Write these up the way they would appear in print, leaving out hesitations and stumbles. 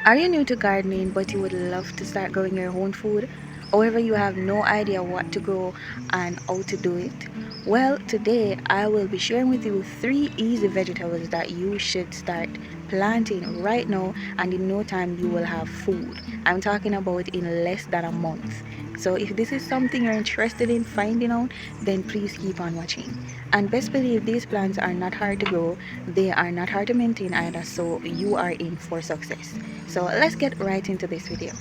Are you new to gardening but you would love to start growing your own food? However, you have no idea what to grow and how to do it? Well, today I will be sharing with you 3 easy vegetables that you should start planting right now, and in no time you will have food. I'm talking about in less than a month. So if this is something you're interested in finding out, then please keep on watching. And best believe these plants are not hard to grow, they are not hard to maintain either, so you are in for success. So let's get right into this video.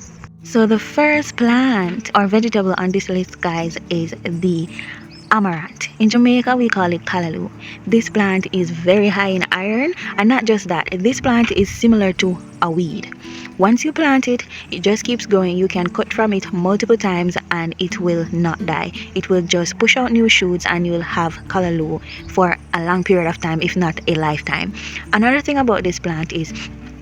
So the first plant or vegetable on this list, guys, is the amaranth. In Jamaica we call it Kalaloo. This plant is very high in iron, and not just that, this plant is similar to a weed. Once you plant it, it just keeps growing. You can cut from it multiple times and it will not die. It will just push out new shoots and you'll have Kalaloo for a long period of time, if not a lifetime. Another thing about this plant is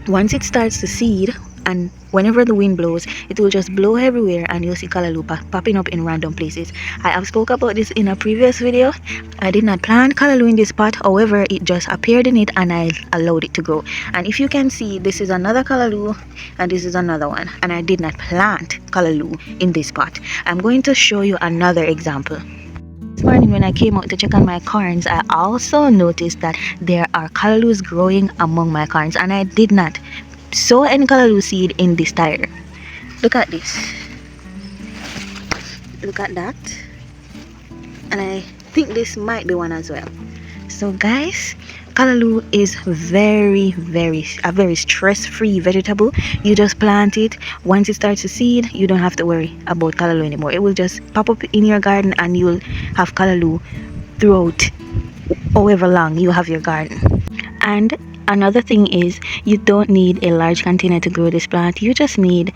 once it starts to seed, and whenever the wind blows, it will just blow everywhere and you'll see Kalaloo popping up in random places. I have spoke about this in a previous video. I did not plant Kalaloo in this pot, however it just appeared in it and I allowed it to grow. And if you can see, this is another Kalaloo and this is another one, and I did not plant Kalaloo in this pot. I'm going to show you another example. This morning when I came out to check on my corns, I also noticed that there are Kalaloos growing among my corns, and I did not sow any Kalaloo seed in this tire. Look at this. Look at that. And I think this might be one as well. So guys, Kalaloo is a very stress-free vegetable. You just plant it. Once it starts to seed, you don't have to worry about Kalaloo anymore. It will just pop up in your garden and you'll have Kalaloo throughout however long you have your garden. And another thing is, you don't need a large container to grow this plant. You just need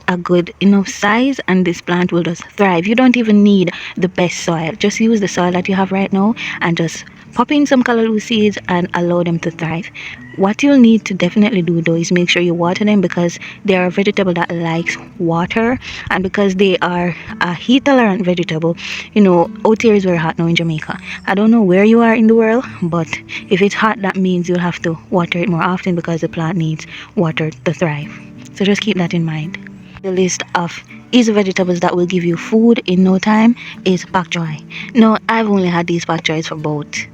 a good enough size and this plant will just thrive. You don't even need the best soil. Just use the soil that you have right now and just pop in some Kalaloo seeds and allow them to thrive. What you'll need to definitely do though is make sure you water them, because they are a vegetable that likes water, and because they are a heat tolerant vegetable. You know, out here is very hot now in Jamaica. I don't know where you are in the world, but if it's hot, that means you'll have to water it more often because the plant needs water to thrive. So just keep that in mind. The list of easy vegetables that will give you food in no time is pak choy. Now, I've only had these pak choys for about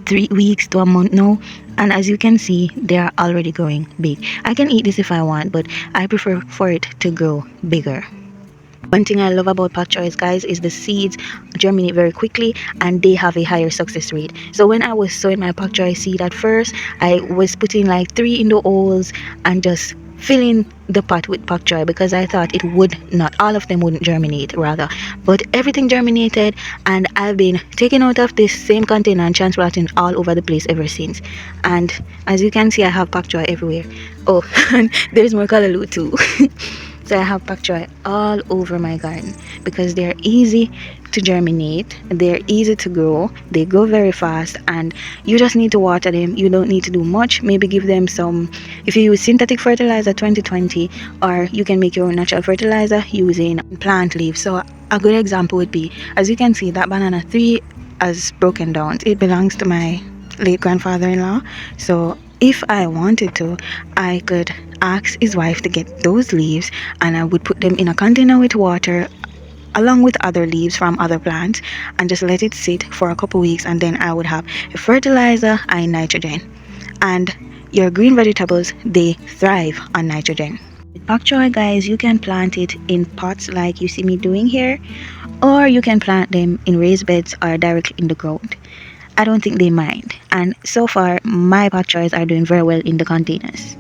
3 weeks to a month now, and as you can see, they are already growing big. I can eat this if I want, but I prefer for it to grow bigger. One thing I love about pak choys, guys, is the seeds germinate very quickly and they have a higher success rate. So when I was sowing my pak choy seed at first, I was putting like 3 in the holes and just filling the pot with pak choy, because I thought it would not, all of them wouldn't germinate rather, but everything germinated, and I've been taking out of this same container and transplanting all over the place ever since. And as you can see, I have pak choy everywhere. Oh, and there's more Kalaloo too. So I have pak choy all over my garden because they're easy to germinate, they're easy to grow, they grow very fast, and you just need to water them. You don't need to do much. Maybe give them some, if you use synthetic fertilizer, 2020, or you can make your own natural fertilizer using plant leaves. So a good example would be, as you can see, that banana tree has broken down. It belongs to my late grandfather-in-law, so if I wanted to, I could ask his wife to get those leaves and I would put them in a container with water along with other leaves from other plants and just let it sit for a couple weeks, and then I would have a fertilizer and nitrogen. And your green vegetables, they thrive on nitrogen. With pak choy, guys, you can plant it in pots like you see me doing here, or you can plant them in raised beds or directly in the ground. I don't think they mind, and so far my pak choys are doing very well in the containers.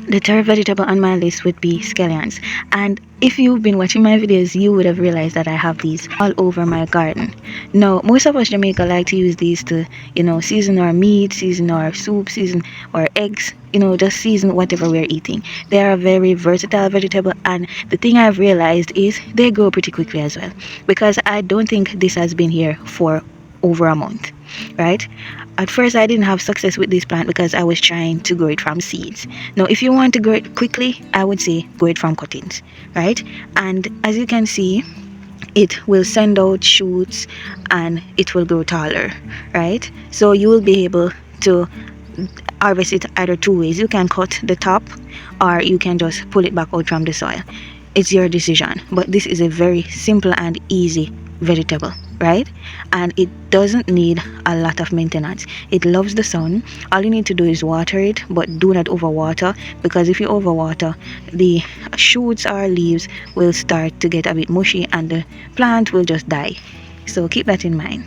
The third vegetable on my list would be scallions, and if you've been watching my videos, you would have realized that I have these all over my garden. Now, most of us Jamaica like to use these to, season our meat, season our soup, season our eggs, just season whatever we're eating. They are a very versatile vegetable, and the thing I've realized is they grow pretty quickly as well, because I don't think this has been here for over a month, right? at first I didn't have success with this plant because I was trying to grow it from seeds. Now if you want to grow it quickly, I would say grow it from cuttings, right? And as you can see, it will send out shoots and it will grow taller, right? So you will be able to harvest it either two ways. You can cut the top or you can just pull it back out from the soil. It's your decision, but this is a very simple and easy vegetable, right? And it doesn't need a lot of maintenance. It loves the sun. All you need to do is water it, but do not overwater, because if you overwater, the shoots or leaves will start to get a bit mushy and the plant will just die. So keep that in mind.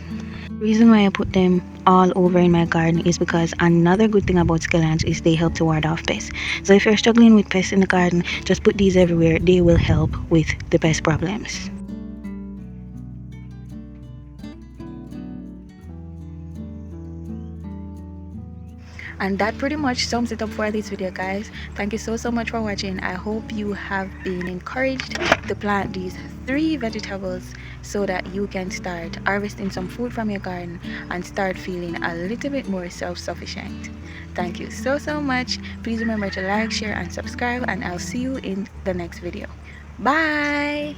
The reason why I put them all over in my garden is because another good thing about scallions is they help to ward off pests. So if you're struggling with pests in the garden, just put these everywhere. They will help with the pest problems. And that pretty much sums it up for this video, guys. Thank you so much for watching. I hope you have been encouraged to plant these 3 vegetables so that you can start harvesting some food from your garden and start feeling a little bit more self-sufficient. Thank you so much. Please remember to like, share and subscribe, and I'll see you in the next video. Bye.